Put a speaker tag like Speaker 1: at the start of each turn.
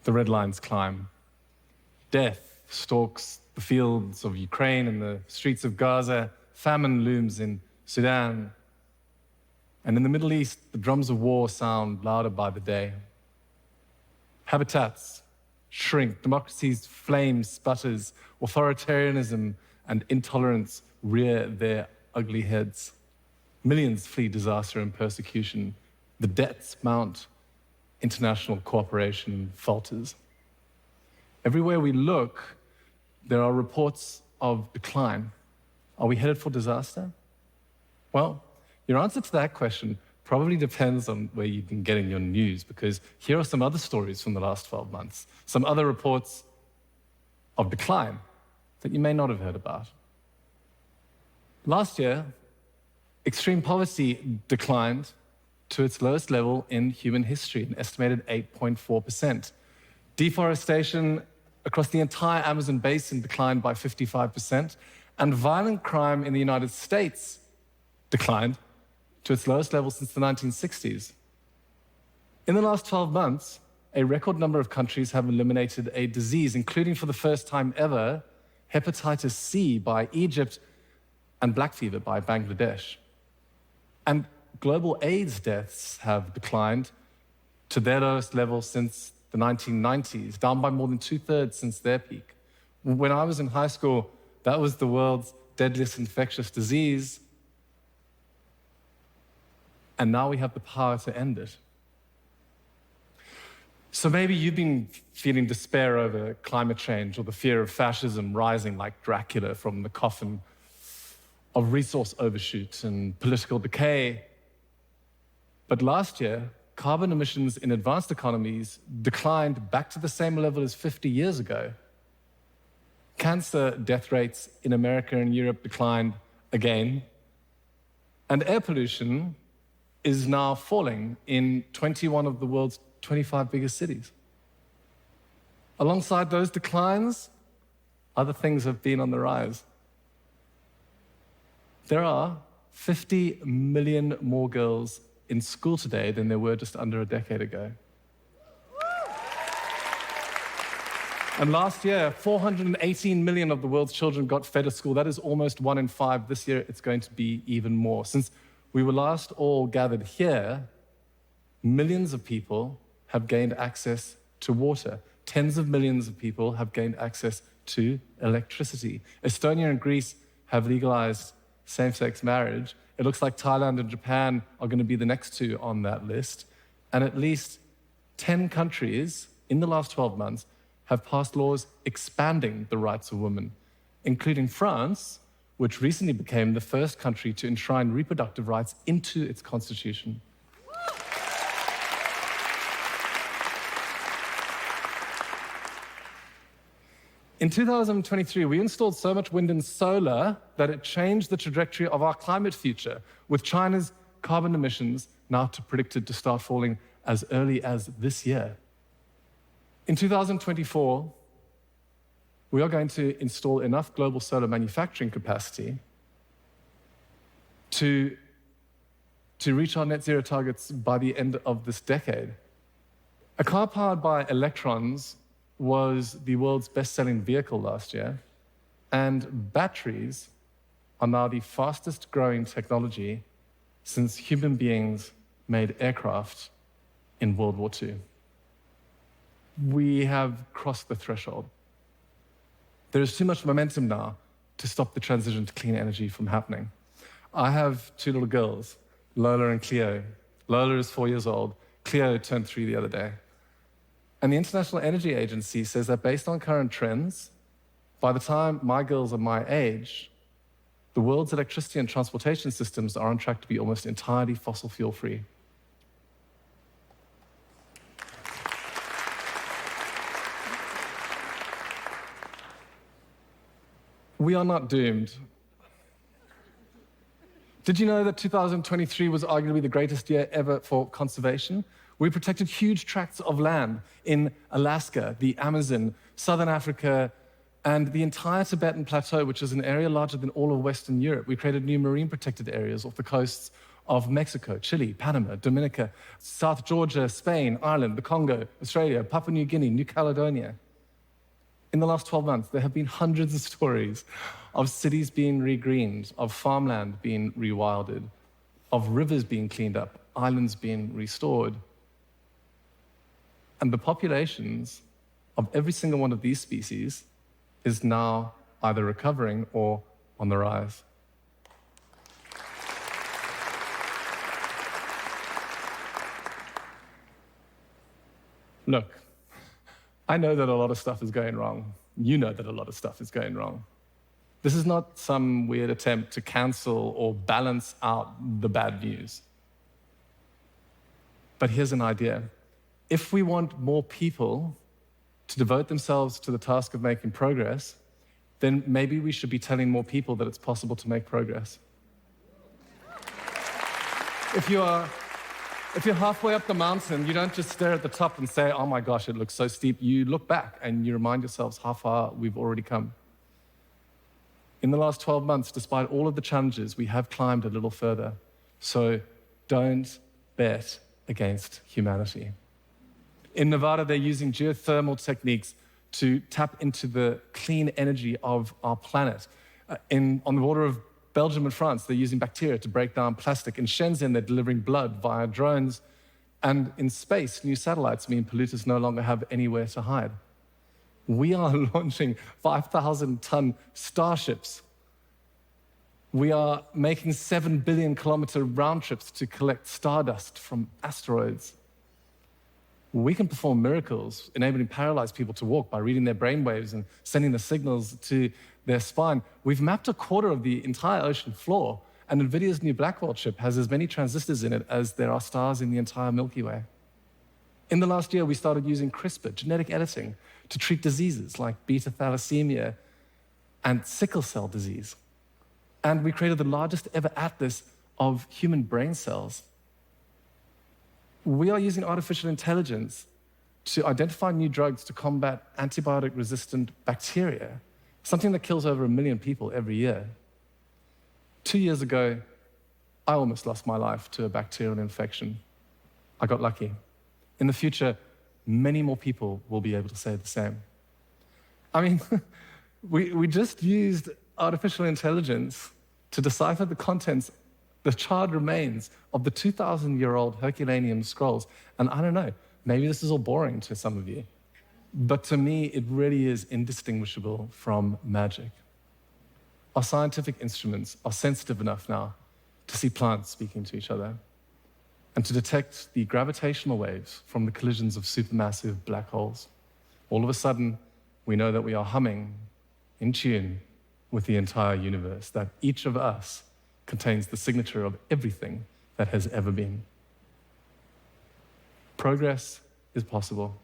Speaker 1: The red lines climb. Death stalks the fields of Ukraine and the streets of Gaza. Famine looms in Sudan. And in the Middle East, the drums of war sound louder by the day. Habitats shrink, democracy's flame sputters, authoritarianism and intolerance rear their ugly heads. Millions flee disaster and persecution. The debts mount. International cooperation falters. Everywhere we look, there are reports of decline. Are we headed for disaster? Well, your answer to that question probably depends on where you've been getting your news, because here are some other stories from the last 12 months, some other reports of decline that you may not have heard about. Last year, extreme poverty declined to its lowest level in human history, an estimated 8.4%. Deforestation across the entire Amazon basin declined by 55%, and violent crime in the United States declined to its lowest level since the 1960s. In the last 12 months, a record number of countries have eliminated a disease, including for the first time ever, hepatitis C by Egypt and black fever by Bangladesh. And global AIDS deaths have declined to their lowest level since the 1990s, down by more than 2/3 since their peak. When I was in high school, that was the world's deadliest infectious disease, and now we have the power to end it. So maybe you've been feeling despair over climate change or the fear of fascism rising like Dracula from the coffin of resource overshoot and political decay. But last year, carbon emissions in advanced economies declined back to the same level as 50 years ago. Cancer death rates in America and Europe declined again. And air pollution is now falling in 21 of the world's 25 biggest cities. Alongside those declines, other things have been on the rise. There are 50 million more girls in school today than there were just under a decade ago. And last year, 418 million of the world's children got fed at school. That is almost 1 in 5. This year, it's going to be even more. Since we were last all gathered here, millions of people have gained access to water. Tens of millions of people have gained access to electricity. Estonia and Greece have legalized same-sex marriage. It looks like Thailand and Japan are going to be the next two on that list. And at least 10 countries in the last 12 months have passed laws expanding the rights of women, including France, which recently became the first country to enshrine reproductive rights into its constitution. In 2023, we installed so much wind and solar that it changed the trajectory of our climate future, with China's carbon emissions now predicted to start falling as early as this year. In 2024, we are going to install enough global solar manufacturing capacity to reach our net zero targets by the end of this decade. A car powered by electrons was the world's best-selling vehicle last year, and batteries are now the fastest-growing technology since human beings made aircraft in World War II. We have crossed the threshold. There is too much momentum now to stop the transition to clean energy from happening. I have two little girls, Lola and Cleo. Lola is 4 years old. Cleo turned 3 the other day. And the International Energy Agency says that based on current trends, by the time my girls are my age, the world's electricity and transportation systems are on track to be almost entirely fossil fuel-free. We are not doomed. Did you know that 2023 was arguably the greatest year ever for conservation? We protected huge tracts of land in Alaska, the Amazon, Southern Africa, and the entire Tibetan Plateau, which is an area larger than all of Western Europe. We created new marine protected areas off the coasts of Mexico, Chile, Panama, Dominica, South Georgia, Spain, Ireland, the Congo, Australia, Papua New Guinea, New Caledonia. In the last 12 months, there have been hundreds of stories of cities being regreened, of farmland being rewilded, of rivers being cleaned up, islands being restored. And the populations of every single one of these species is now either recovering or on the rise. Look, I know that a lot of stuff is going wrong. You know that a lot of stuff is going wrong. This is not some weird attempt to cancel or balance out the bad news. But here's an idea. If we want more people to devote themselves to the task of making progress, then maybe we should be telling more people that it's possible to make progress. If you're halfway up the mountain, you don't just stare at the top and say, oh my gosh, it looks so steep. You look back and you remind yourselves how far we've already come. In the last 12 months, despite all of the challenges, we have climbed a little further. So don't bet against humanity. In Nevada, they're using geothermal techniques to tap into the clean energy of our planet. On the border of Belgium and France, they're using bacteria to break down plastic. In Shenzhen, they're delivering blood via drones. And in space, new satellites mean polluters no longer have anywhere to hide. We are launching 5,000-ton starships. We are making 7 billion-kilometer round trips to collect stardust from asteroids. We can perform miracles, enabling paralyzed people to walk by reading their brainwaves and sending the signals to their spine. We've mapped a quarter of the entire ocean floor, and NVIDIA's new Blackwell chip has as many transistors in it as there are stars in the entire Milky Way. In the last year, we started using CRISPR, genetic editing, to treat diseases like beta thalassemia and sickle cell disease. And we created the largest ever atlas of human brain cells. We are using artificial intelligence to identify new drugs to combat antibiotic-resistant bacteria, something that kills over 1 million people every year. 2 years ago, I almost lost my life to a bacterial infection. I got lucky. In the future, many more people will be able to say the same. I mean, we just used artificial intelligence to decipher the contents, the charred remains of the 2,000-year-old Herculaneum scrolls. And I don't know, maybe this is all boring to some of you, but to me, it really is indistinguishable from magic. Our scientific instruments are sensitive enough now to see plants speaking to each other and to detect the gravitational waves from the collisions of supermassive black holes. All of a sudden, we know that we are humming in tune with the entire universe, that each of us contains the signature of everything that has ever been. Progress is possible.